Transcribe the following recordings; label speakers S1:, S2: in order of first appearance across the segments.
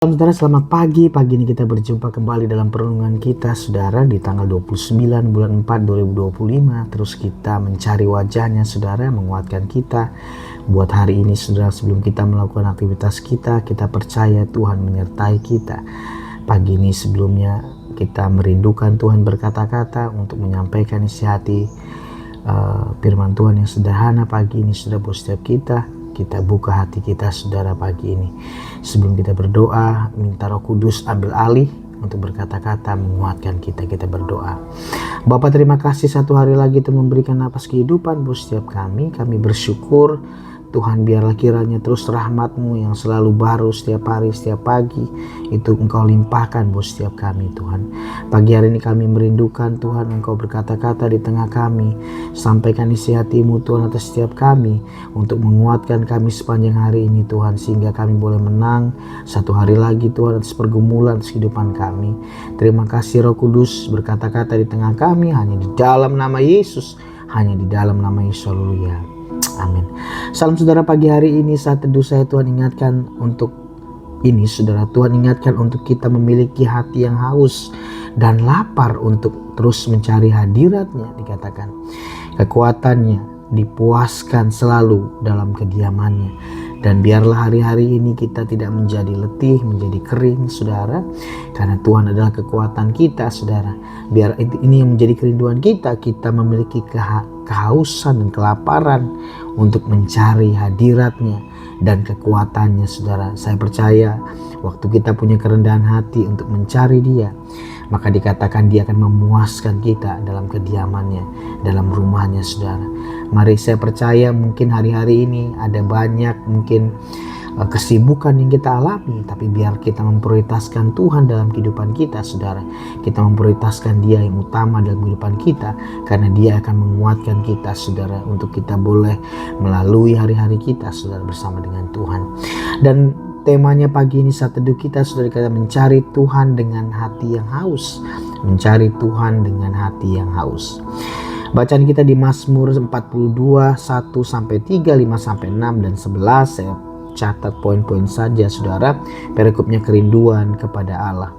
S1: Salam saudara, selamat pagi. Pagi ini kita berjumpa kembali dalam perenungan kita saudara di tanggal 29 bulan 4 2025. Terus kita mencari wajahnya saudara, menguatkan kita buat hari ini saudara. Sebelum kita melakukan aktivitas kita percaya Tuhan menyertai kita. Pagi ini sebelumnya kita merindukan Tuhan berkata-kata untuk menyampaikan isi hati firman Tuhan yang sederhana pagi ini saudara buat setiap kita buka hati kita saudara pagi ini. Sebelum kita berdoa, minta Roh Kudus ambil alih untuk berkata-kata menguatkan kita berdoa. Bapa, terima kasih satu hari lagi Tuhan memberikan napas kehidupan buat setiap kami bersyukur Tuhan, biarlah kiranya terus rahmat-Mu yang selalu baru setiap hari, setiap pagi itu Engkau limpahkan buat setiap kami Tuhan. Pagi hari ini kami merindukan Tuhan Engkau berkata-kata di tengah kami. Sampaikan isi hati-Mu Tuhan atas setiap kami untuk menguatkan kami sepanjang hari ini Tuhan, sehingga kami boleh menang satu hari lagi Tuhan atas pergumulan atas kehidupan kami. Terima kasih Roh Kudus berkata-kata di tengah kami, hanya di dalam nama Yesus, hanya di dalam nama Yesus. Haleluya. Amin. Salam saudara, pagi hari ini saat teduh saya Tuhan ingatkan untuk ini saudara. Tuhan ingatkan untuk kita memiliki hati yang haus dan lapar untuk terus mencari hadirat-Nya. Dikatakan kekuatannya dipuaskan selalu dalam kediaman-Nya. Dan biarlah hari-hari ini kita tidak menjadi letih, menjadi kering saudara, karena Tuhan adalah kekuatan kita saudara. Biar ini yang menjadi kerinduan kita memiliki kehausan dan kelaparan untuk mencari hadirat-Nya dan kekuatannya saudara. Saya percaya waktu kita punya kerendahan hati untuk mencari Dia, maka dikatakan Dia akan memuaskan kita dalam kediaman-Nya, dalam rumah-Nya saudara. Mari, saya percaya mungkin hari-hari ini ada banyak mungkin kesibukan yang kita alami, tapi biar kita memprioritaskan Tuhan dalam kehidupan kita saudara. Kita memprioritaskan Dia yang utama dalam kehidupan kita, karena Dia akan menguatkan kita saudara, untuk kita boleh melalui hari-hari kita saudara bersama dengan Tuhan. Dan temanya pagi ini saat teduh kita saudara, kita mencari Tuhan dengan hati yang haus. Mencari Tuhan dengan hati yang haus. Bacaan kita di Mazmur 42 1-3, 5-6 dan 11. Saya catat poin-poin saja saudara. Perikopnya kerinduan kepada Allah.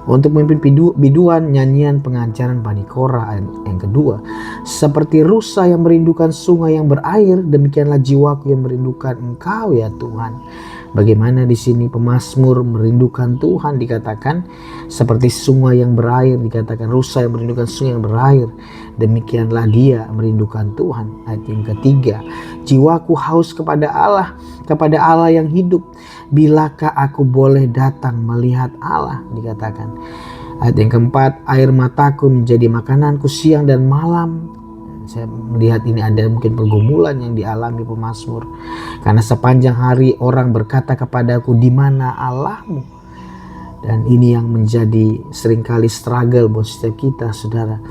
S1: Untuk memimpin biduan, nyanyian pengajaran Bani Korah yang kedua. Seperti rusa yang merindukan sungai yang berair, demikianlah jiwaku yang merindukan Engkau ya Tuhan. Bagaimana di sini pemazmur merindukan Tuhan, dikatakan seperti sungai yang berair, dikatakan rusa yang merindukan sungai yang berair, demikianlah dia merindukan Tuhan. Ayat yang ketiga, jiwaku haus kepada Allah yang hidup. Bilakah aku boleh datang melihat Allah, dikatakan. Ayat yang keempat, air mataku menjadi makananku siang dan malam. Saya melihat ini ada mungkin pergumulan yang dialami pemazmur, karena sepanjang hari orang berkata kepadaku, di mana Allahmu? Dan ini yang menjadi seringkali struggle buat setiap kita saudara.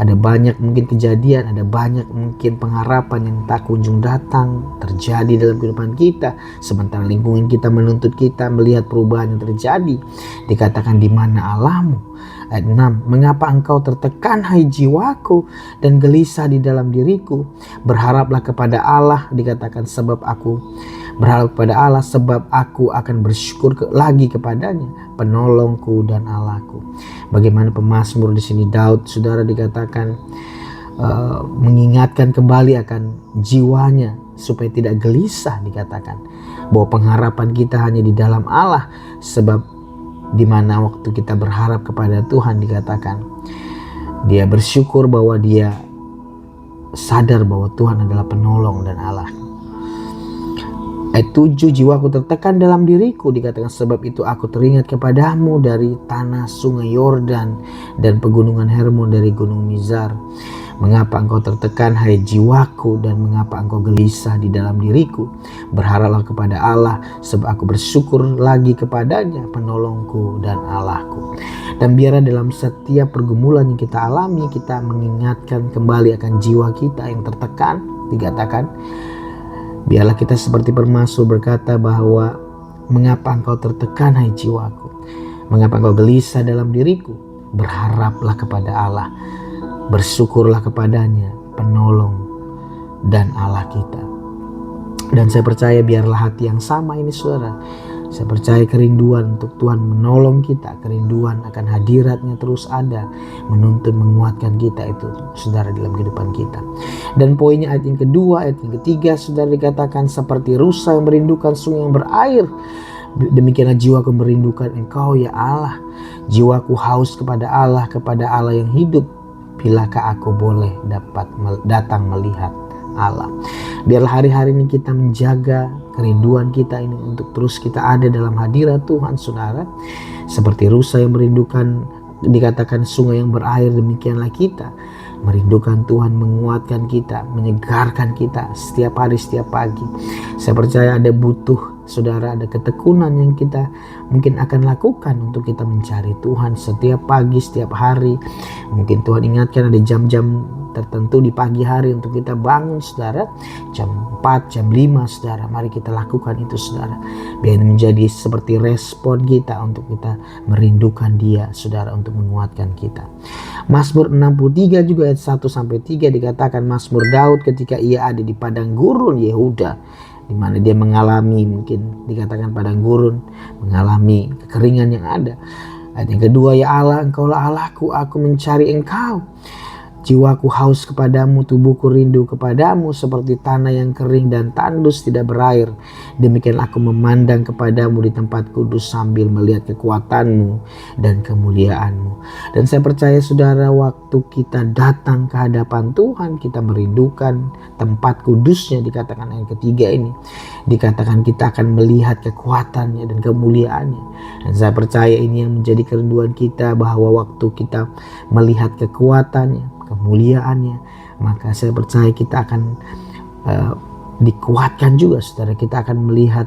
S1: Ada banyak mungkin kejadian, ada banyak mungkin pengharapan yang tak kunjung datang terjadi dalam kehidupan kita, sementara lingkungan kita menuntut kita melihat perubahan yang terjadi. Dikatakan, di mana Allahmu? Ayat 6, mengapa engkau tertekan hai jiwaku dan gelisah di dalam diriku? Berharaplah kepada Allah, dikatakan, sebab aku berharap kepada Allah, sebab aku akan bersyukur lagi kepadanya, penolongku dan Allahku. Bagaimana pemazmur di sini Daud saudara, dikatakan mengingatkan kembali akan jiwanya supaya tidak gelisah, dikatakan bahwa pengharapan kita hanya di dalam Allah, sebab di mana waktu kita berharap kepada Tuhan, dikatakan dia bersyukur bahwa dia sadar bahwa Tuhan adalah penolong dan Allah. Ayat 7, jiwaku tertekan dalam diriku, dikatakan sebab itu aku teringat kepadamu dari tanah sungai Yordan dan pegunungan Hermon, dari gunung Mizar. Mengapa engkau tertekan hai jiwaku, dan mengapa engkau gelisah di dalam diriku? Berharaplah kepada Allah, sebab aku bersyukur lagi kepadanya, penolongku dan Allahku. Dan biarlah dalam setiap pergumulan yang kita alami, kita mengingatkan kembali akan jiwa kita yang tertekan. Dikatakan, biarlah kita seperti pemazmur berkata bahwa mengapa engkau tertekan hai jiwaku, mengapa engkau gelisah dalam diriku? Berharaplah kepada Allah, bersyukurlah kepadanya, penolong dan Allah kita. Dan saya percaya biarlah hati yang sama ini saudara Saya percaya kerinduan untuk Tuhan menolong kita, kerinduan akan hadiratnya terus ada, menuntun, menguatkan kita itu saudara dalam kehidupan kita. Dan poinnya ayat yang kedua, ayat yang ketiga saudara dikatakan seperti rusa yang merindukan sungai yang berair, demikianlah jiwaku merindukan Engkau ya Allah. Jiwaku haus kepada Allah yang hidup. Bilakah aku boleh dapat datang melihat Allah. Biarlah hari-hari ini kita menjaga kerinduan kita ini untuk terus kita ada dalam hadirat Tuhan saudara. Seperti rusa yang merindukan, dikatakan sungai yang berair, demikianlah kita merindukan Tuhan, menguatkan kita, menyegarkan kita setiap hari, setiap pagi. Saya percaya ada butuh saudara, ada ketekunan yang kita mungkin akan lakukan untuk kita mencari Tuhan setiap pagi, setiap hari. Mungkin Tuhan ingatkan ada jam-jam tertentu di pagi hari untuk kita bangun saudara, jam 4, jam 5 saudara. Mari kita lakukan itu saudara, biar menjadi seperti respon kita untuk kita merindukan Dia saudara, untuk menguatkan kita. Mazmur 63 juga ayat 1-3 dikatakan Mazmur Daud ketika ia ada di padang gurun Yehuda, di mana dia mengalami, mungkin dikatakan padang gurun, mengalami kekeringan yang ada. Ayat yang kedua, ya Allah, Engkaulah Allahku, aku mencari Engkau. Jiwaku haus kepadamu, tubuhku rindu kepadamu seperti tanah yang kering dan tandus tidak berair. Demikian aku memandang kepadamu di tempat kudus sambil melihat kekuatanmu dan kemuliaanmu. Dan saya percaya saudara, waktu kita datang ke hadapan Tuhan, kita merindukan tempat kudusnya, dikatakan yang ketiga ini. Dikatakan kita akan melihat kekuatannya dan kemuliaannya. Dan saya percaya ini yang menjadi kerinduan kita, bahwa waktu kita melihat kekuatannya, kemuliaannya, maka saya percaya kita akan dikuatkan juga saudara. Kita akan melihat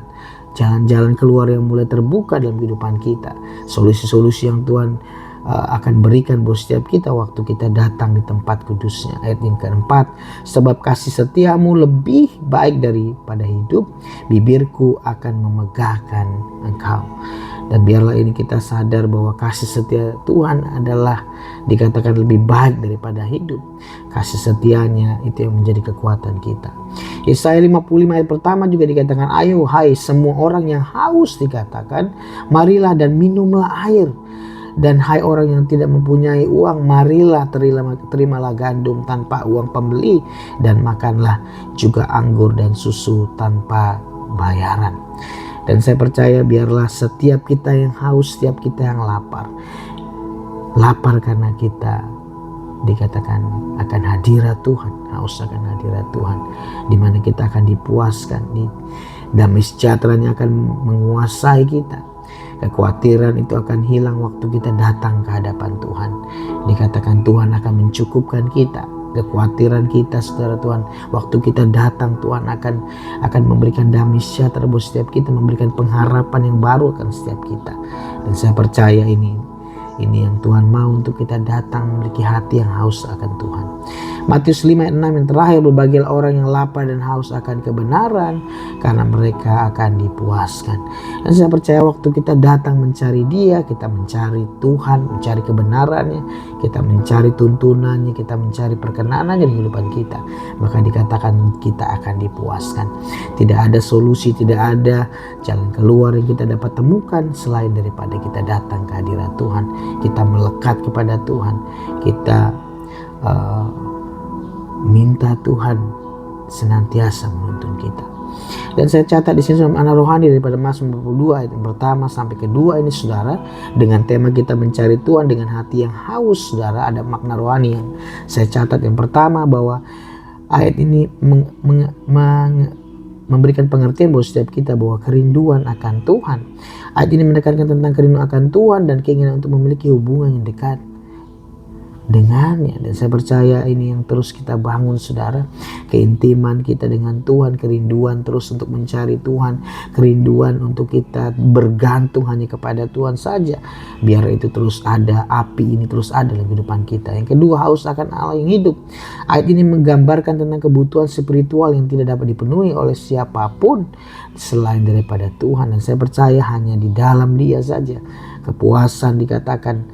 S1: jalan-jalan keluar yang mulai terbuka dalam kehidupan kita, solusi-solusi yang Tuhan akan berikan buat setiap kita waktu kita datang di tempat kudusnya. Ayat yang keempat, sebab kasih setiamu lebih baik daripada hidup, bibirku akan memegahkan Engkau. Dan biarlah ini kita sadar bahwa kasih setia Tuhan adalah dikatakan lebih baik daripada hidup. Kasih setianya itu yang menjadi kekuatan kita. Yesaya 55 ayat pertama juga dikatakan, ayo hai semua orang yang haus, dikatakan marilah dan minumlah air. Dan hai orang yang tidak mempunyai uang, marilah terimalah gandum tanpa uang pembeli, dan makanlah juga anggur dan susu tanpa bayaran. Dan saya percaya biarlah setiap kita yang haus, setiap kita yang lapar karena kita dikatakan akan hadirat Tuhan, haus akan hadirat Tuhan, di mana kita akan dipuaskan, damai sejahteranya akan menguasai kita. Kekhawatiran itu akan hilang waktu kita datang ke hadapan Tuhan. Dikatakan Tuhan akan mencukupkan kita. Kekhawatiran kita saudara, Tuhan waktu kita datang, Tuhan akan memberikan damai sejahtera buat setiap kita, memberikan pengharapan yang baru akan setiap kita. Dan saya percaya ini yang Tuhan mau untuk kita datang memiliki hati yang haus akan Tuhan. Matius 5 ayat 6 yang terakhir, berbahagialah orang yang lapar dan haus akan kebenaran, karena mereka akan dipuaskan. Dan saya percaya waktu kita datang mencari Dia, kita mencari Tuhan, mencari kebenarannya, kita mencari tuntunannya, kita mencari perkenanannya di kehidupan kita, maka dikatakan kita akan dipuaskan. Tidak ada solusi, tidak ada jalan keluar yang kita dapat temukan selain daripada kita datang ke hadirat Tuhan, kita melekat kepada Tuhan, kita minta Tuhan senantiasa menuntun kita. Dan saya catat di sini makna rohani daripada Mazmur 42 ayat yang pertama sampai kedua ini saudara, dengan tema kita mencari Tuhan dengan hati yang haus saudara, ada makna rohani yang saya catat. Yang pertama, bahwa ayat ini memberikan pengertian buat setiap kita bahwa kerinduan akan Tuhan. Ayat ini menekankan tentang kerinduan akan Tuhan dan keinginan untuk memiliki hubungan yang dekat dengannya. Dan saya percaya ini yang terus kita bangun saudara, keintiman kita dengan Tuhan, kerinduan terus untuk mencari Tuhan, kerinduan untuk kita bergantung hanya kepada Tuhan saja. Biar itu terus ada, api ini terus ada dalam kehidupan kita. Yang kedua, haus akan Allah yang hidup. Ayat ini menggambarkan tentang kebutuhan spiritual yang tidak dapat dipenuhi oleh siapapun selain daripada Tuhan. Dan saya percaya hanya di dalam Dia saja kepuasan dikatakan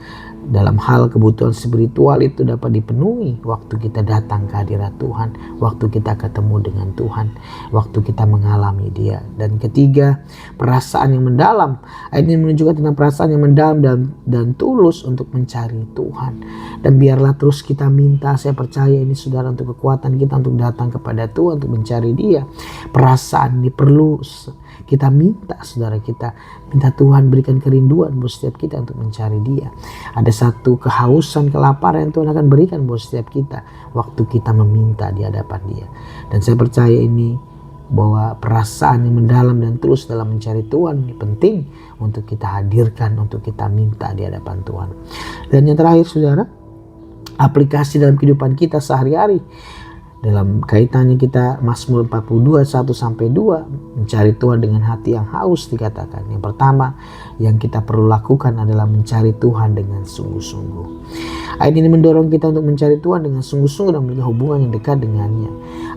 S1: dalam hal kebutuhan spiritual itu dapat dipenuhi waktu kita datang ke hadirat Tuhan, waktu kita ketemu dengan Tuhan, waktu kita mengalami Dia. Dan ketiga, perasaan yang mendalam. Ayat ini menunjukkan tentang perasaan yang mendalam dan tulus untuk mencari Tuhan. Dan biarlah terus kita minta, saya percaya ini saudara, untuk kekuatan kita untuk datang kepada Tuhan, untuk mencari Dia. Perasaan ini perlu kita minta, saudara, kita minta Tuhan berikan kerinduan buat setiap kita untuk mencari Dia. Ada satu kehausan, kelaparan yang Tuhan akan berikan buat setiap kita waktu kita meminta di hadapan Dia. Dan saya percaya ini, bahwa perasaan yang mendalam dan terus dalam mencari Tuhan ini penting untuk kita hadirkan, untuk kita minta di hadapan Tuhan. Dan yang terakhir saudara, aplikasi dalam kehidupan kita sehari-hari. Dalam kaitannya kita Mazmur 42 1-2, mencari Tuhan dengan hati yang haus dikatakan. Yang pertama yang kita perlu lakukan adalah mencari Tuhan dengan sungguh-sungguh. Ayat ini mendorong kita untuk mencari Tuhan dengan sungguh-sungguh dan memiliki hubungan yang dekat dengannya.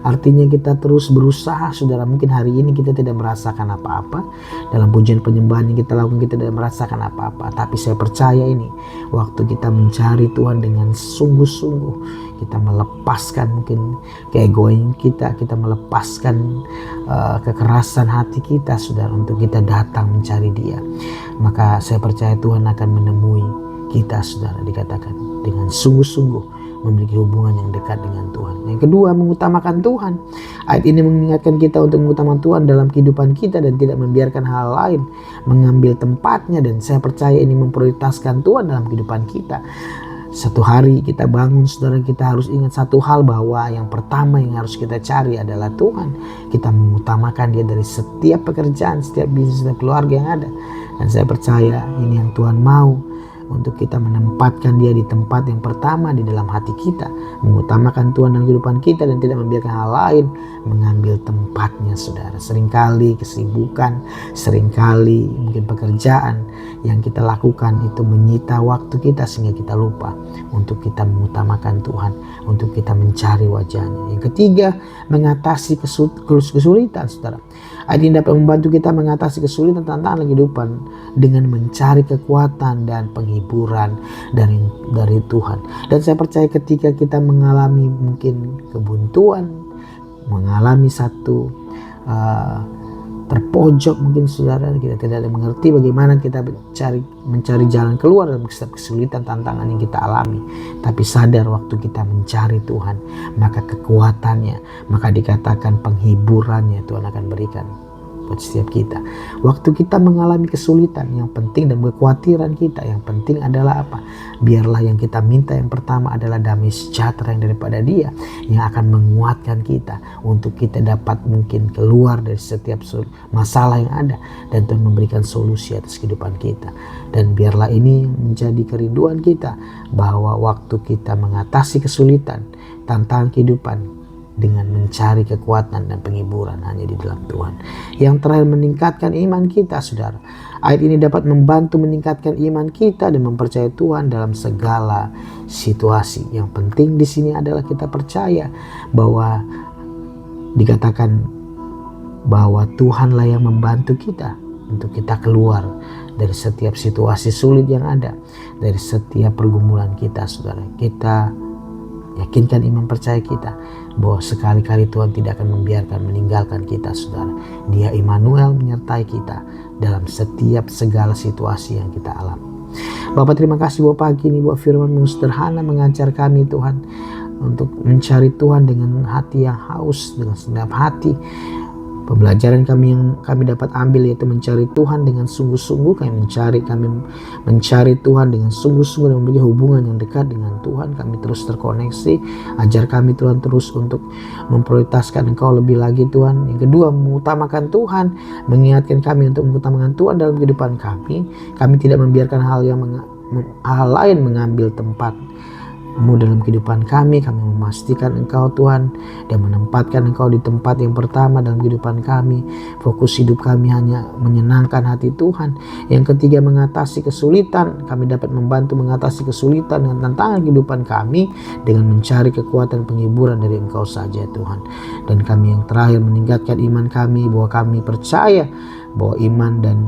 S1: Artinya kita terus berusaha, saudara. Mungkin hari ini kita tidak merasakan apa-apa. Dalam pujian penyembahan yang kita lakukan kita tidak merasakan apa-apa. Tapi saya percaya ini, waktu kita mencari Tuhan dengan sungguh-sungguh, kita melepaskan mungkin keegoan kita melepaskan kekerasan hati kita, saudara, untuk kita datang mencari Dia. Maka saya percaya Tuhan akan menemui kita, saudara, dikatakan dengan sungguh-sungguh memiliki hubungan yang dekat dengan Tuhan. Yang kedua, mengutamakan Tuhan. Ayat ini mengingatkan kita untuk mengutamakan Tuhan dalam kehidupan kita dan tidak membiarkan hal lain mengambil tempatnya. Dan saya percaya ini memprioritaskan Tuhan dalam kehidupan kita. Satu hari kita bangun, saudara, kita harus ingat satu hal, bahwa yang pertama yang harus kita cari adalah Tuhan. Kita mengutamakan Dia dari setiap pekerjaan, setiap bisnis, setiap keluarga yang ada. Dan saya percaya ini yang Tuhan mau, untuk kita menempatkan Dia di tempat yang pertama di dalam hati kita, mengutamakan Tuhan dalam kehidupan kita dan tidak membiarkan hal lain mengambil tempatnya, saudara. Seringkali kesibukan, seringkali mungkin pekerjaan yang kita lakukan itu menyita waktu kita sehingga kita lupa untuk kita mengutamakan Tuhan, untuk kita mencari wajah-Nya. Yang ketiga, mengatasi kesulitan, saudara. Ayat ini dapat membantu kita mengatasi kesulitan tantangan kehidupan dengan mencari kekuatan dan penghiburan dari Tuhan. Dan saya percaya ketika kita mengalami mungkin kebuntuan, mengalami satu terpojok mungkin, saudara, kita tidak mengerti bagaimana kita mencari jalan keluar dalam kesulitan tantangan yang kita alami. Tapi sadar waktu kita mencari Tuhan, maka kekuatannya, maka dikatakan penghiburannya Tuhan akan berikan buat setiap kita. Waktu kita mengalami kesulitan, yang penting dan kekhawatiran kita, yang penting adalah apa? Biarlah yang kita minta yang pertama adalah damai sejahtera yang daripada Dia, yang akan menguatkan kita untuk kita dapat mungkin keluar dari setiap masalah yang ada, dan Tuhan memberikan solusi atas kehidupan kita. Dan biarlah ini menjadi kerinduan kita, bahwa waktu kita mengatasi kesulitan, tantangan kehidupan, dengan mencari kekuatan dan penghiburan hanya di dalam Tuhan. Yang terakhir, meningkatkan iman kita, saudara. Ayat ini dapat membantu meningkatkan iman kita dan mempercayai Tuhan dalam segala situasi. Yang penting di sini adalah kita percaya bahwa dikatakan bahwa Tuhanlah yang membantu kita untuk kita keluar dari setiap situasi sulit yang ada, dari setiap pergumulan kita, saudara. Kita yakinkan iman percaya kita bahwa sekali-kali Tuhan tidak akan membiarkan meninggalkan kita, saudara. Dia Immanuel, menyertai kita dalam setiap segala situasi yang kita alami. Bapak, terima kasih buat pagi ini, buat firman-Mu sederhana mengajar kami, Tuhan, untuk mencari Tuhan dengan hati yang haus, dengan segenap hati. Pembelajaran yang kami dapat ambil yaitu mencari Tuhan dengan sungguh-sungguh. Kami mencari Tuhan dengan sungguh-sungguh dan memiliki hubungan yang dekat dengan Tuhan. Kami terus terkoneksi. Ajar kami, Tuhan, terus untuk memprioritaskan Engkau lebih lagi, Tuhan. Yang kedua, mengutamakan Tuhan, mengingatkan kami untuk mengutamakan Tuhan dalam kehidupan kami. Kami tidak membiarkan hal lain mengambil tempat-Mu dalam kehidupan kami. Kami memastikan Engkau, Tuhan, dan menempatkan Engkau di tempat yang pertama dalam kehidupan kami. Fokus hidup kami hanya menyenangkan hati Tuhan. Yang ketiga, mengatasi kesulitan. Kami dapat membantu mengatasi kesulitan dan tantangan kehidupan kami dengan mencari kekuatan penghiburan dari Engkau saja, Tuhan. Dan kami yang terakhir, meningkatkan iman kami, bahwa kami percaya bahwa iman dan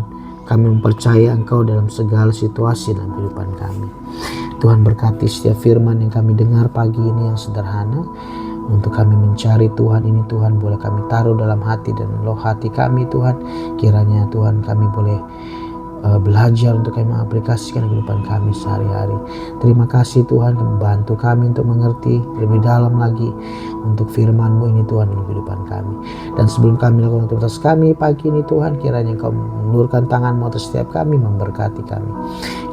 S1: Kami mempercayai Engkau dalam segala situasi dalam kehidupan kami. Tuhan, berkati setiap firman yang kami dengar pagi ini yang sederhana. Untuk kami mencari Tuhan ini, Tuhan boleh kami taruh dalam hati dan loh hati kami, Tuhan. Kiranya Tuhan kami boleh belajar untuk kami mengaplikasikan kehidupan kami sehari-hari. Terima kasih Tuhan, bantu kami untuk mengerti lebih dalam lagi untuk firman-Mu ini Tuhan dalam kehidupan kami. Dan sebelum kami melakukan aktivitas kami pagi ini Tuhan, kiranya Engkau mengulurkan tangan-Mu atas setiap kami, memberkati kami.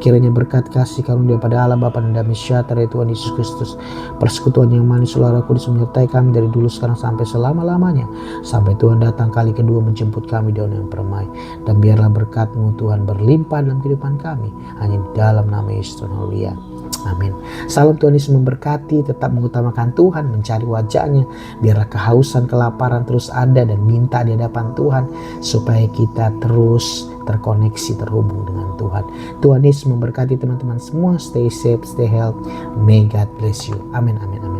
S1: Kiranya berkat kasih karunia pada Allah Bapa dan damai sejahtera Tuhan Yesus Kristus, persekutuan yang manis Roh Kudus menyertai kami dari dulu sekarang sampai selama-lamanya, sampai Tuhan datang kali kedua menjemput kami di yang permai. Dan biarlah berkat-Mu Tuhan berlimpah dalam kehidupan kami, hanya di dalam nama Yesus. Haleluya. Amin. Salam Tuhan Yesus memberkati. Tetap mengutamakan Tuhan, mencari wajahnya. Biarlah kehausan, kelaparan terus ada, dan minta di hadapan Tuhan supaya kita terus terkoneksi, terhubung dengan Tuhan. Tuhan Yesus memberkati teman-teman semua. Stay safe, stay healthy. May God bless you. Amin, amin, amin.